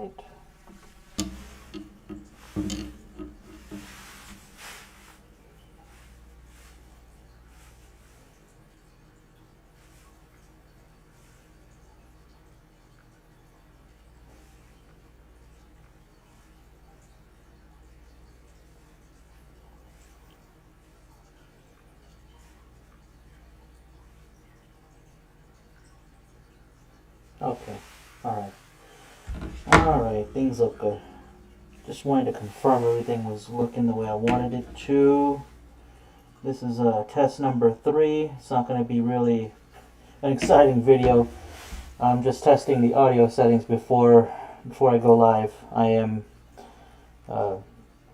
right. Okay. Alright, things look good. Just wanted to confirm everything was looking the way I wanted it to. This is test number 3. It's not going to be really an exciting video. I'm just testing the audio settings before I go live. I am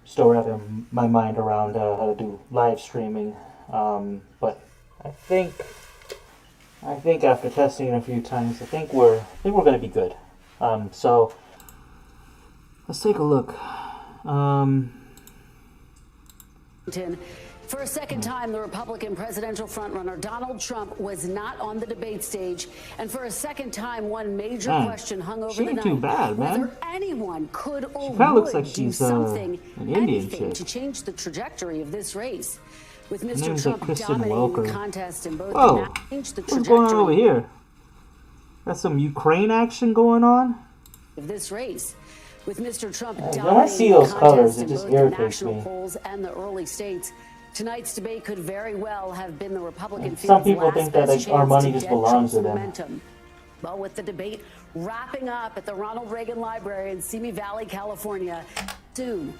still wrapping my mind around how to do live streaming. But I think after testing it a few times, I think we're going to be good. So let's take a look. For a second time, the Republican presidential frontrunner Donald Trump was not on the debate stage, and for a second time, one major question hung over the night: too bad, man. whether anyone could or looks would like do she's, something, an Indian anything chick. to change the trajectory of this race. With Her Mr. name's Trump Kristen dominating Welker. the contest in both Whoa, change the what's going on over trajectory here? Got some Ukraine action going on? of this race. With Mr. Trump When I dominating see the those colors, contest it in just both the irritates national me. polls and the early states, tonight's debate could very well have been the Republican Some field's people last think that best our chance money to just dent belongs Trump's to them. momentum. Well, with the debate wrapping up at the Ronald Reagan Library in Simi Valley, California, soon,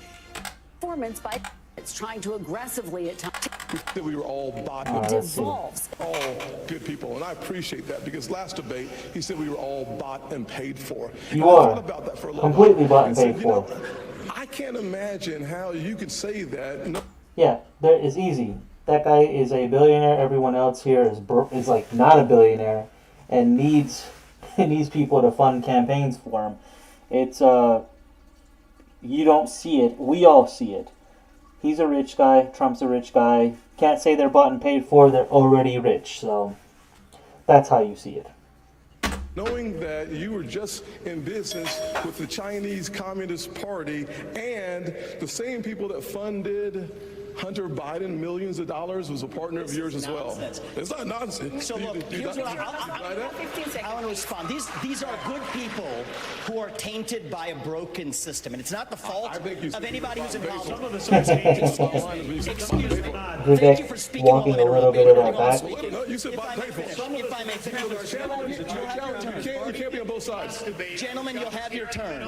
performance by it's trying to aggressively at times. That we were all bought It devolves. all good people, and I appreciate that, because last debate he said we were all bought and paid for. You And I are thought about that for a little completely while bought and said, paid you know, for. I can't imagine how you could say that. No, Yeah, there is easy. That guy is a billionaire. Everyone else here is like not a billionaire and needs people to fund campaigns for him. It's you don't see it. We all see it. He's a rich guy. Trump's a rich guy. Can't say they're bought and paid for. They're already rich. So that's how you see it. knowing that you were just in business with the Chinese Communist Party and the same people that funded Hunter Biden millions of dollars was a partner of yours as well. It's not nonsense. So look, here's what I want to respond. These are good people who are tainted by a broken system, and it's not the fault of anybody who's involved. Some of us are Excuse me. Thank you for speaking walking a little bit of that back. You said bought and paid for. If I may finish, You can't be on both sides. gentlemen, you'll have your turn.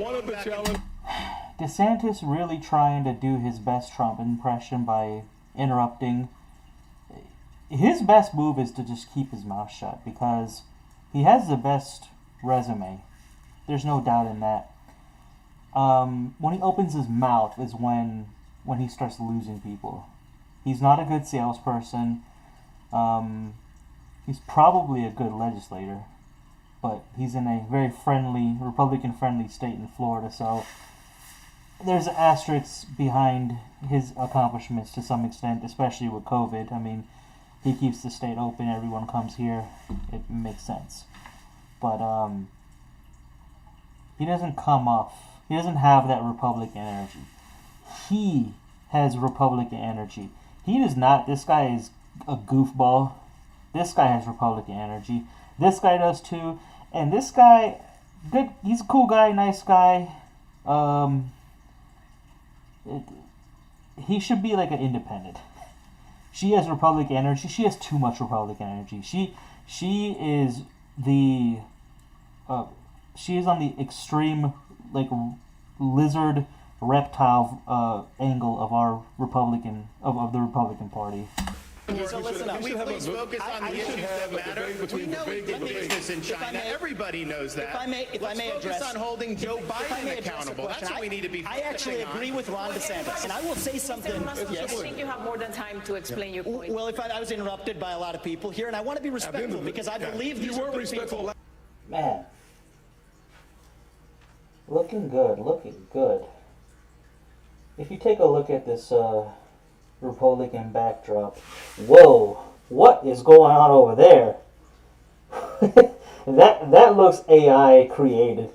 One of the challenges. DeSantis really trying to do his best Trump impression by interrupting. His best move is to just keep his mouth shut because he has the best resume. There's no doubt in that. When he opens his mouth is when he starts losing people. He's not a good salesperson. He's probably a good legislator, but he's in a very friendly, Republican-friendly state in Florida, so there's asterisks behind his accomplishments to some extent, especially with COVID. I mean, he keeps the state open, everyone comes here, it makes sense. But he doesn't he doesn't have that Republican energy. He has Republican energy. He does not. This guy is a goofball. This guy has Republican energy. This guy does too. And this guy, good. He's a cool guy, nice guy. He should be like an independent. She has Republican energy. She has too much Republican energy. She is the she is on the extreme like lizard reptile angle of our Republican of the Republican Party. So listen up. We please focus on the issues that matter. We know we did business in China. Everybody knows that. If I may address, focus on holding Joe Biden accountable. That's what we need to be I actually agree with Ron DeSantis, and I will say something. I think you have more than time to explain your point. Well, I was interrupted by a lot of people here, and I want to be respectful because I believe these are good people. Man, looking good. If you take a look at this Republican backdrop, whoa, what is going on over there? that looks AI created.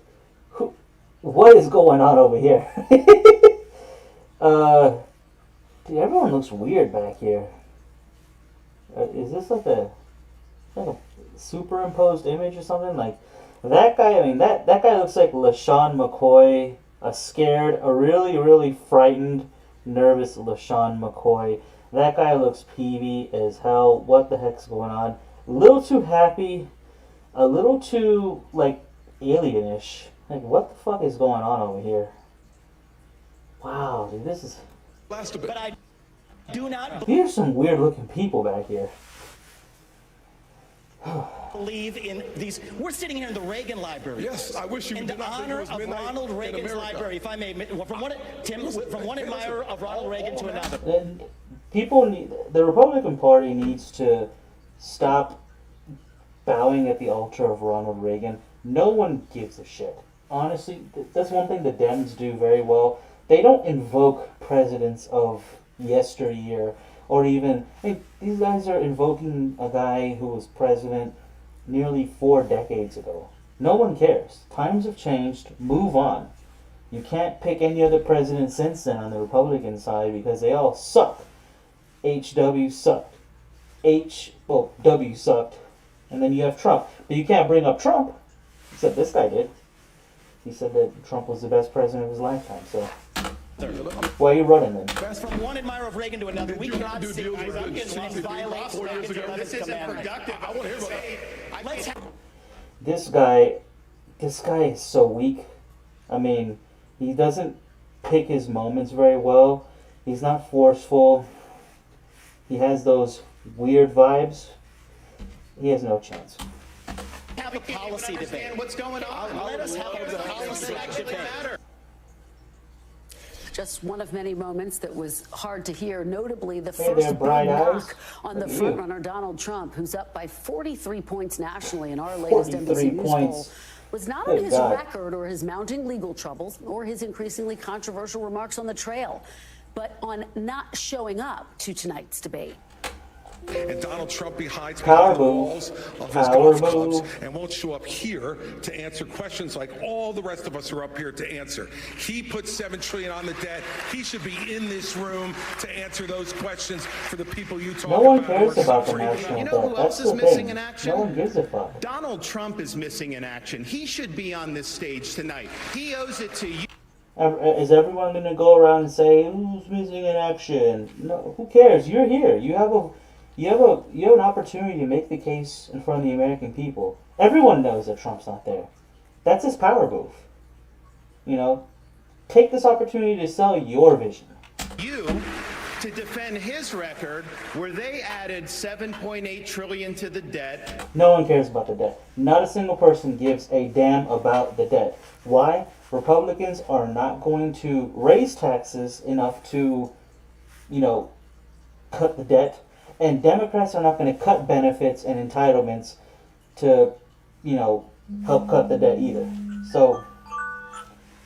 What is going on over here? Dude, everyone looks weird back here. Is this like a superimposed image or something? Like that guy. I mean, that guy looks like LaShawn McCoy, a really, really frightened, nervous LaShawn McCoy. That guy looks peevy as hell. What the heck's going on? A little too happy, a little too like alienish. Like, what the fuck is going on over here? Wow, dude, this is. But I do not Here's some weird looking people back here. believe in these. We're sitting here in the Reagan Library. Yes, I wish you in did not think it honor was of midnight Ronald in Reagan's America. library. If I may, from one admirer of Ronald Reagan to another. And the Republican Party needs to stop bowing at the altar of Ronald Reagan. No one gives a shit. Honestly, that's one thing the Dems do very well. They don't invoke presidents of yesteryear, or even, these guys are invoking a guy who was president nearly 4 decades ago. No one cares. Times have changed. Move on. You can't pick any other president since then on the Republican side because they all suck. HW sucked. W sucked. And then you have Trump. But you can't bring up Trump. Except this guy did. He said that Trump was the best president of his lifetime, so why are you running then? From one admirer of Reagan to another, we cannot see deals with I'm getting lost. Violates 4 years Reagan's ago? 11th This isn't commandment. productive. I want to hear about that. Let's have This guy is so weak. I mean, he doesn't pick his moments very well. He's not forceful. He has those weird vibes. He has no chance. a policy debate. Understand what's going on. Let us have a policy debate. Just one of many moments that was hard to hear, notably the Hey first there, big bright eyes. knock on the Look at you. frontrunner Donald Trump, who's up by 43 points nationally in our latest 43 NBC News points. poll, was not Good on his God. record or his mounting legal troubles or his increasingly controversial remarks on the trail, but on not showing up to tonight's debate. And Donald Trump hides Power behind the move. walls of his Power golf clubs move. and won't show up here to answer questions like all the rest of us are up here to answer. He put $7 trillion on the debt. He should be in this room to answer those questions for the people you talk No one about. cares who are about the suffering. national You know debt. who That's else is the missing thing. in action? No one gives a fuck. Donald Trump is missing in action. He should be on this stage tonight. He owes it to you. Is everyone going to go around and say who's missing in action? No, who cares? You're here. You have an opportunity to make the case in front of the American people. Everyone knows that Trump's not there. That's his power move. You know, take this opportunity to sell your vision. You to defend his record where they added $7.8 trillion to the debt. No one cares about the debt. Not a single person gives a damn about the debt. Why? Republicans are not going to raise taxes enough to, cut the debt. And Democrats are not going to cut benefits and entitlements to, help cut the debt either. So,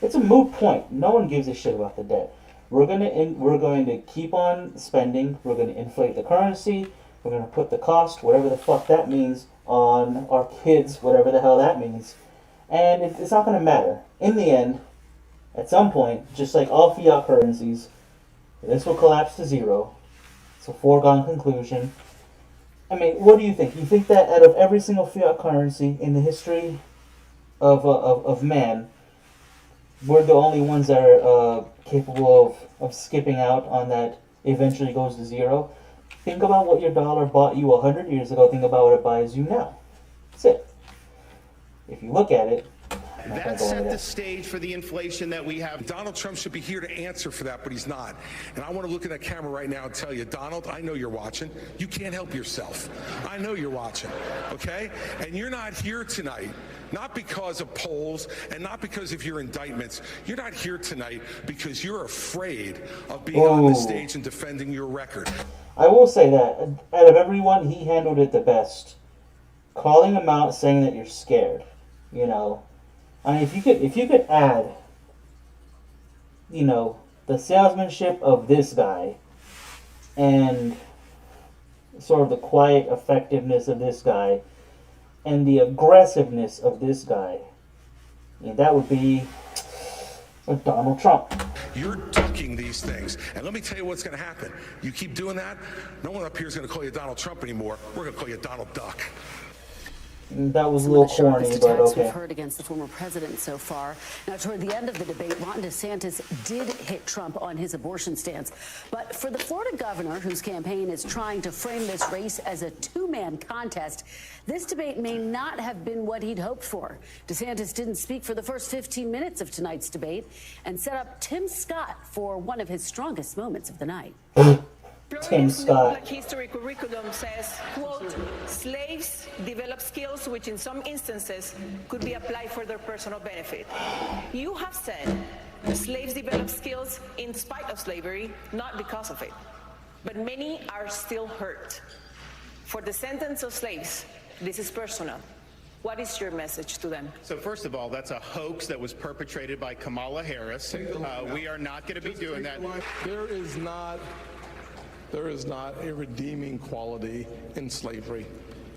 it's a moot point. No one gives a shit about the debt. We're going to keep on spending. We're going to inflate the currency. We're going to put the cost, whatever the fuck that means, on our kids, whatever the hell that means. And it's not going to matter. In the end, at some point, just like all fiat currencies, this will collapse to zero. It's a foregone conclusion. I mean, what do you think? You think that out of every single fiat currency in the history of man, we're the only ones that are capable of skipping out on that eventually goes to zero? Think about what your dollar bought you 100 years ago. Think about what it buys you now. That's it. If you look at it, I'm not gonna That go into set the that. stage for the inflation that we have. Donald Trump should be here to answer for that, but he's not. And I want to look at that camera right now and tell you, Donald, I know you're watching. You can't help yourself. I know you're watching, okay? And you're not here tonight, not because of polls and not because of your indictments. You're not here tonight because you're afraid of being on the Whoa. stage and defending your record. I will say that out of everyone, he handled it the best. Calling him out, saying that you're scared. I mean, if you could add, the salesmanship of this guy and sort of the quiet effectiveness of this guy and the aggressiveness of this guy, that would be of Donald Trump. You're ducking these things. And let me tell you what's going to happen. You keep doing that, no one up here is going to call you Donald Trump anymore. We're going to call you Donald Duck. That was a little corny, but attacks okay. we've heard against the former president so far. Now, toward the end of the debate, Ron DeSantis did hit Trump on his abortion stance. But for the Florida governor, whose campaign is trying to frame this race as a two-man contest, this debate may not have been what he'd hoped for. DeSantis didn't speak for the first 15 minutes of tonight's debate and set up Tim Scott for one of his strongest moments of the night. Tim Scott. Black history curriculum says, quote, slaves develop skills which in some instances could be applied for their personal benefit. You have said the slaves develop skills in spite of slavery, not because of it. But many are still hurt. For descendants of slaves, this is personal. What is your message to them? So first of all, that's a hoax that was perpetrated by Kamala Harris. We are not going to be doing that. There is not a redeeming quality in slavery.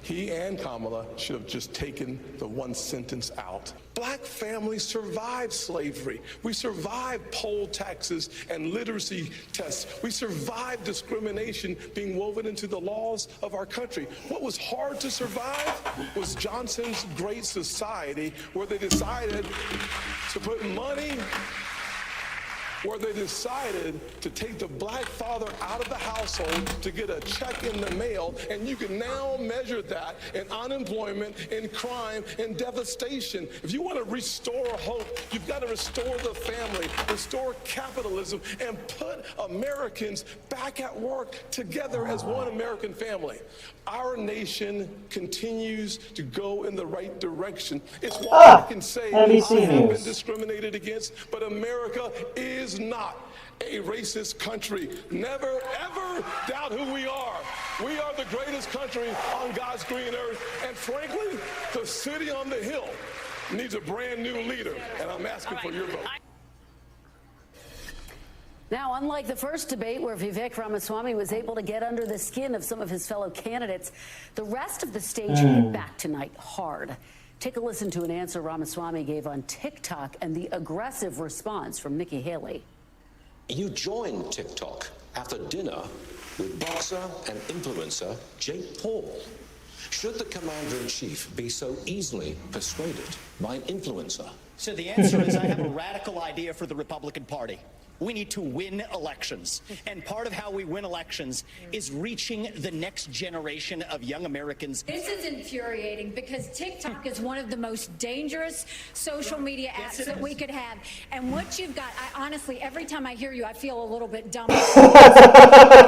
He and Kamala should have just taken the one sentence out. Black families survived slavery. We survived poll taxes and literacy tests. We survived discrimination being woven into the laws of our country. What was hard to survive was Johnson's Great Society, where they decided to put money, where they decided to take the black father out of the household to get a check in the mail, and you can now measure that in unemployment, in crime, in devastation. If you want to restore hope, you've got to restore the family, restore capitalism, and put Americans back at work together as one American family. Our nation continues to go in the right direction. It's why I can say I have been discriminated against, but America is not a racist country. Never, ever doubt who we are. We are the greatest country on God's green earth. And frankly, the city on the hill needs a brand new leader. And I'm asking for your vote. Now, unlike the first debate where Vivek Ramaswamy was able to get under the skin of some of his fellow candidates, the rest of the stage hit back tonight hard. Take a listen to an answer Ramaswamy gave on TikTok and the aggressive response from Nikki Haley. You joined TikTok after dinner with boxer and influencer Jake Paul. Should the commander-in-chief be so easily persuaded by an influencer? So the answer is I have a radical idea for the Republican Party. We need to win elections. And part of how we win elections is reaching the next generation of young Americans. This is infuriating because TikTok is one of the most dangerous social media apps that we could have. And what you've got, I honestly, every time I hear you, I feel a little bit dumb. I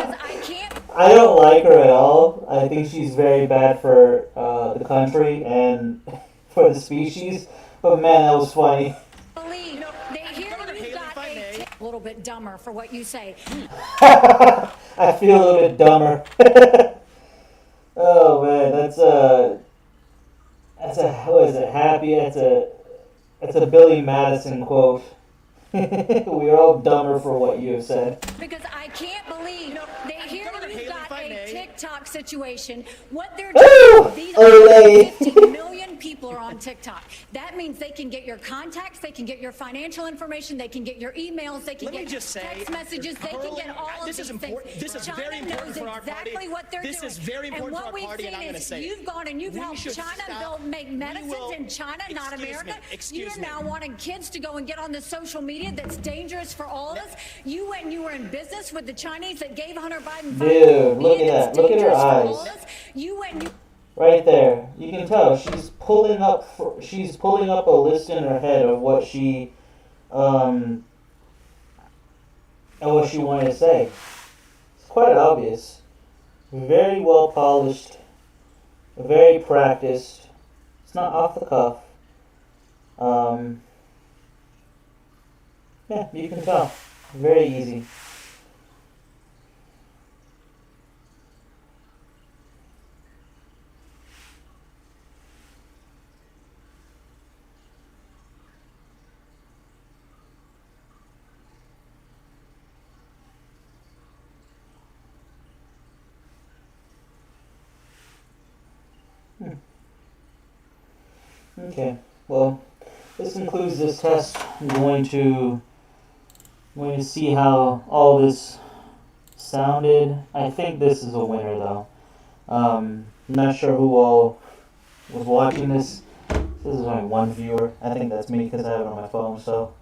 don't like her at all. I think she's very bad for the country and for the species. But man, that was funny. A little bit dumber for what you say. I feel a little bit dumber. Oh man, that's a what is it? Happy? That's a Billy Madison quote. We are all dumber for what you have said. Because I can't believe that here you've got a TikTok situation. What they're doing, these 50 million people are on TikTok. That means they can get your contacts, they can get your financial information, they can get your emails, they can get text messages, they can get all of these things. This is very important for our party. Exactly what they're doing. This is very important for our party, and I'm going to say you've gone and you've helped China make medicines in China, not America. You're now wanting kids to go and get on the social media that's dangerous for all of us. You went and you were in business with the Chinese that gave Hunter Biden. Dude, look at that. Look at her eyes. You went and you. Right there, you can tell she's pulling up. She's pulling up a list in her head of what she, and what she wanted to say. It's quite obvious. Very well polished. Very practiced. It's not off the cuff. Yeah, you can tell. Very easy. Okay, well, this concludes this test. I'm going to We're going to see how all this sounded. I think this is a winner, though. Not sure who all was watching this. This is only one viewer. I think that's me because I have it on my phone, so